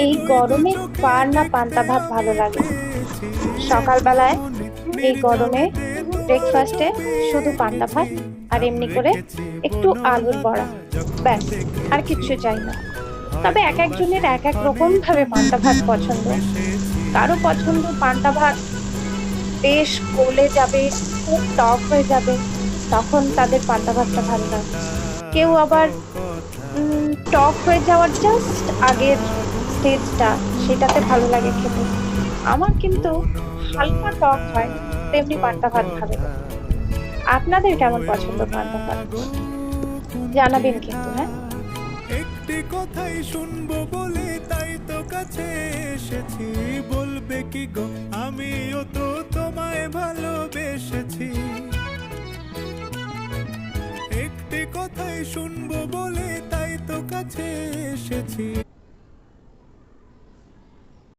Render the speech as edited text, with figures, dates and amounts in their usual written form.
এই গরমে কার না পান্তা ভাত ভালো লাগে। সকালবেলায় এই গরমে ব্রেকফাস্টে শুধু পান্তা ভাত আর এমনি করে একটু আলুর বড়া, ব্যাস, আর কিচ্ছু চাই না। তবে এক একজনের এক এক রকম ভাবে পান্তা ভাত পছন্দ। কারো পছন্দ পান্তা ভাত বেশ গলে যাবে, খুব টক হয়ে যাবে, তখন তাদের পান্তা ভাতটা ভালো লাগে। কেউ আবার টক হয়ে যাওয়ার জাস্ট আগের স্টেজটা, সেটাতে ভালো লাগে খেতে। আমার কিন্তু হালকা টক হয় তেমনি পান্তা ভাত ভালো লাগে। আপনাদের কেমন পছন্দ পান্তা ভাত জানাবেন কিন্তু, হ্যাঁ। একটি কথাই শুনবো বলে তাই তো কাছে এসেছি, বলবে কি গো আমিও তো তোমায় ভালোবেসেছি। একটি কথাই শুনবো বলে তাই তো কাছে এসেছি।